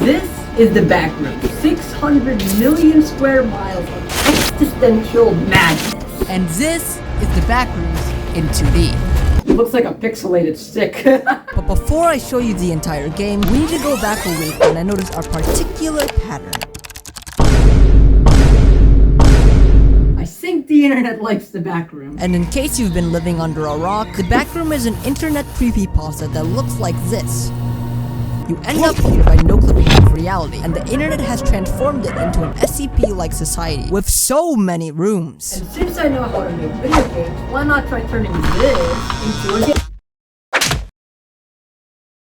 This is the backroom. 600 million square miles of existential madness. And this is the backrooms in 2D. It looks like a pixelated stick. But before I show you the entire game, we need to go back a week and I noticed our particular pattern. I think the internet likes the backroom. And in case you've been living under a rock, the backroom is an internet creepypasta that looks like this. You end up here by no-clipping of reality, and the internet has transformed it into an SCP-like society with so many rooms. And since I know how to make video games, why not try turning this into a game?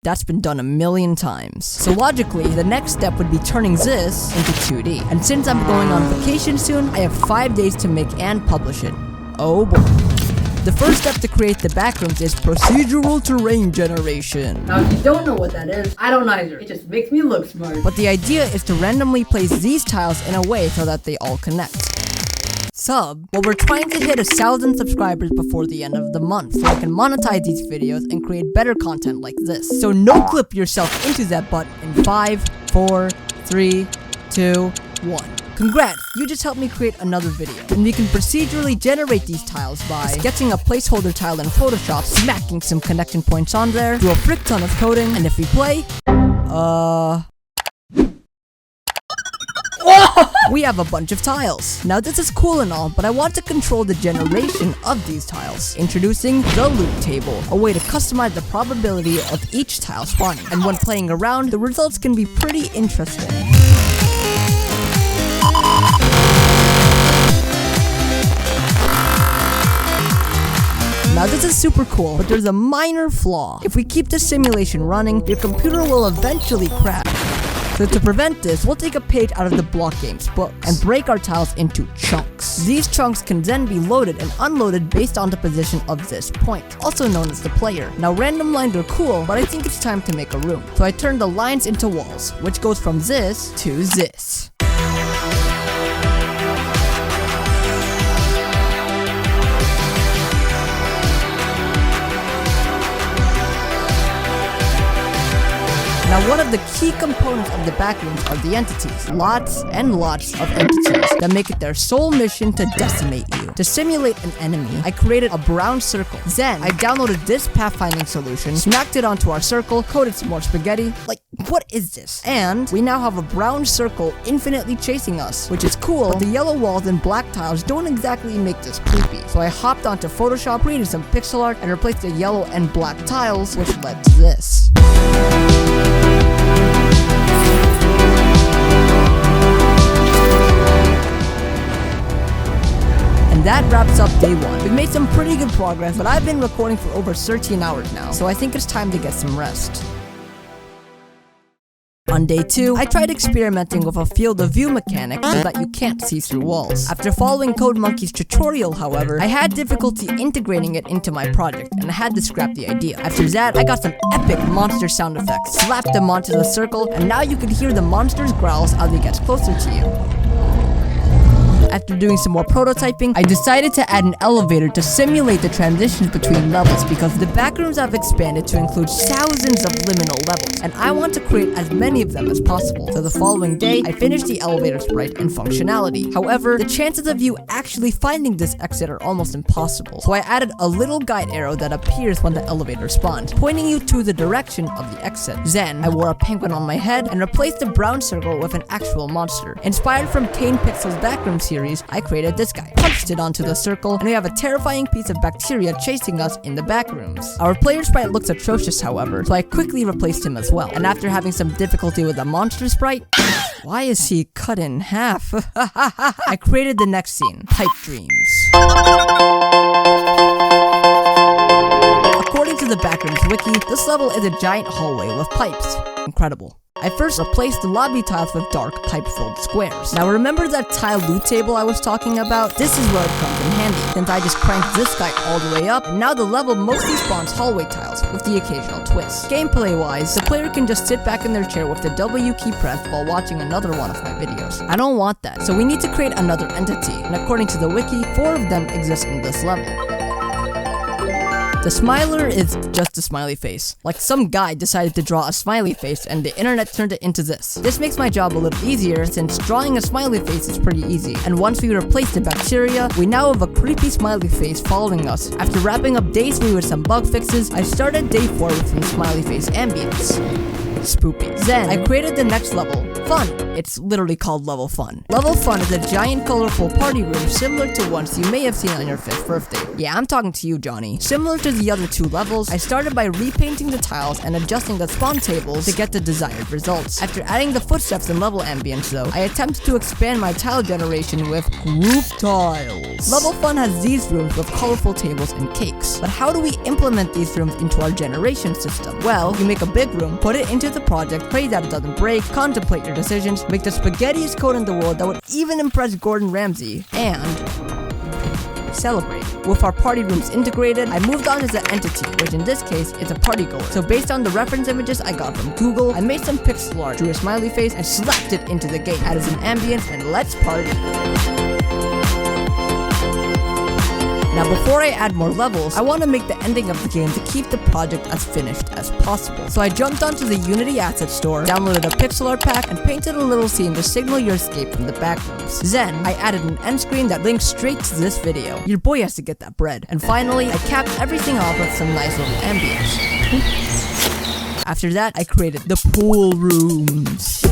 That's been done a million times. So logically, the next step would be turning this into 2D. And since I'm going on vacation soon, I have 5 days to make and publish it. Oh boy. The first step to create the backrooms is procedural terrain generation. Now if you don't know what that is, I don't either. It just makes me look smart. But the idea is to randomly place these tiles in a way so that they all connect. Well, we're trying to hit 1,000 subscribers before the end of the month, so I can monetize these videos and create better content like this. So no-clip yourself into that button in 5, 4, 3, 2, 1. Congrats, you just helped me create another video. And we can procedurally generate these tiles by sketching a placeholder tile in Photoshop, smacking some connection points on there, do a frick ton of coding, and if we play, we have a bunch of tiles. Now this is cool and all, but I want to control the generation of these tiles. Introducing the loot table, a way to customize the probability of each tile spawning. And when playing around, the results can be pretty interesting. Now this is super cool, but there's a minor flaw. If we keep the simulation running, your computer will eventually crash. So to prevent this, we'll take a page out of the Block Games book and break our tiles into chunks. These chunks can then be loaded and unloaded based on the position of this point, also known as the player. Now random lines are cool, but I think it's time to make a room. So I turn the lines into walls, which goes from this to this. Now one of the key components of the backrooms are the entities. Lots and lots of entities that make it their sole mission to decimate you. To simulate an enemy, I created a brown circle. Then, I downloaded this pathfinding solution, smacked it onto our circle, coded some more spaghetti. Like, what is this? And we now have a brown circle infinitely chasing us, which is cool, but the yellow walls and black tiles don't exactly make this creepy. So I hopped onto Photoshop, created some pixel art, and replaced the yellow and black tiles, which led to this. And that wraps up day 1. We've made some pretty good progress, but I've been recording for over 13 hours now, so I think it's time to get some rest. On day 2, I tried experimenting with a field of view mechanic so that you can't see through walls. After following 𝗗𝗦𝗧𝗥𝗑𝗦𝗧𝗜𝗢𝗡 tutorial, however, I had difficulty integrating it into my project, and I had to scrap the idea. After that, I got some epic monster sound effects, slapped them onto the circle, and now you can hear the monster's growls as it gets closer to you. After doing some more prototyping, I decided to add an elevator to simulate the transitions between levels because the backrooms have expanded to include thousands of liminal levels, and I want to create as many of them as possible. So the following day, I finished the elevator sprite and functionality. However, the chances of you actually finding this exit are almost impossible, so I added a little guide arrow that appears when the elevator spawns, pointing you to the direction of the exit. Then, I wore a penguin on my head and replaced the brown circle with an actual monster. Inspired from Kane Pixel's backroom series, I created this guy, punched it onto the circle, and we have a terrifying piece of bacteria chasing us in the backrooms. Our player sprite looks atrocious, however, so I quickly replaced him as well. And after having some difficulty with the monster sprite, why is he cut in half? I created the next scene, pipe dreams. According to the Backrooms wiki, this level is a giant hallway with pipes. Incredible. I first replaced the lobby tiles with dark, pipe-filled squares. Now remember that tile loot table I was talking about? This is where it comes in handy, since I just cranked this guy all the way up, and now the level mostly spawns hallway tiles, with the occasional twist. Gameplay-wise, the player can just sit back in their chair with the W key pressed while watching another one of my videos. I don't want that, so we need to create another entity, and according to the wiki, 4 of them exist in this level. The smiler is just a smiley face. Like some guy decided to draw a smiley face and the internet turned it into this. This makes my job a little easier since drawing a smiley face is pretty easy. And once we replace the bacteria, we now have a creepy smiley face following us. After wrapping up day 3 with some bug fixes, I started day 4 with some smiley face ambience. Spoopy. Then, I created the next level, Fun. It's literally called Level Fun. Level Fun is a giant colorful party room similar to ones you may have seen on your 5th birthday. Yeah, I'm talking to you, Johnny. Similar to the other 2 levels, I started by repainting the tiles and adjusting the spawn tables to get the desired results. After adding the footsteps and level ambience though, I attempted to expand my tile generation with group tiles. Level Fun has these rooms with colorful tables and cakes. But how do we implement these rooms into our generation system? Well, you make a big room, put it into the project, pray that it doesn't break, contemplate your decisions, make the spaghettiest code in the world that would even impress Gordon Ramsay, and celebrate. With our party rooms integrated, I moved on to the entity, which in this case is a party goer. So based on the reference images I got from Google, I made some pixel art, drew a smiley face, and slapped it into the game. Added some ambience, and let's party. Now before I add more levels, I want to make the ending of the game to keep the project as finished as possible. So I jumped onto the Unity Asset Store, downloaded a pixel art pack, and painted a little scene to signal your escape from the backrooms. Then, I added an end screen that links straight to this video. Your boy has to get that bread. And finally, I capped everything off with some nice little ambience. After that, I created the pool rooms.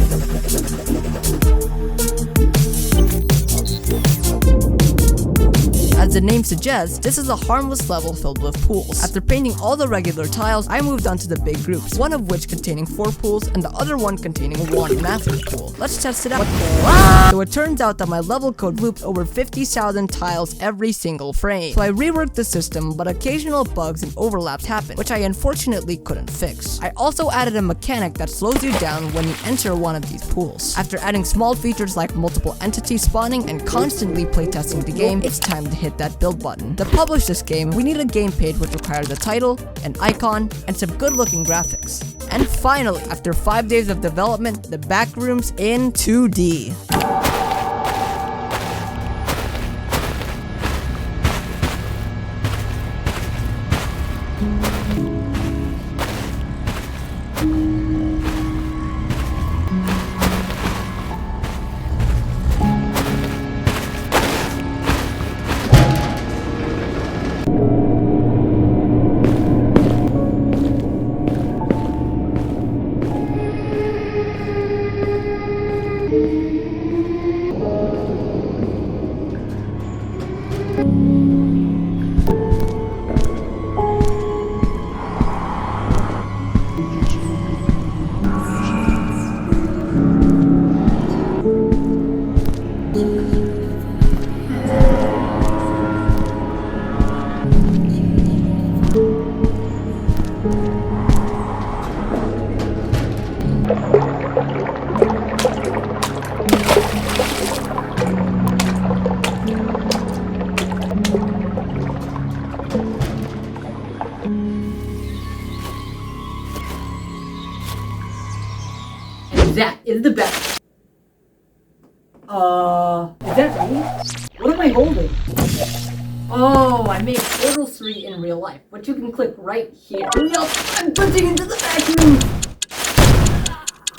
As the name suggests, this is a harmless level filled with pools. After painting all the regular tiles, I moved on to the big groups, one of which containing 4 pools and the other one containing one massive pool. Let's test it out. So it turns out that my level code looped over 50,000 tiles every single frame. So I reworked the system, but occasional bugs and overlaps happened, which I unfortunately couldn't fix. I also added a mechanic that slows you down when you enter one of these pools. After adding small features like multiple entities spawning and constantly playtesting the game, it's time to hit that build button. To publish this game, we need a game page which requires a title, an icon, and some good looking graphics. And finally, after 5 days of development, the backrooms in 2D. That is the best. Is that me? What am I holding? Oh, I made 𝗗𝗨𝗦𝗜𝗖𝗥 in real life, which you can click right here. I'm putting into the vacuum.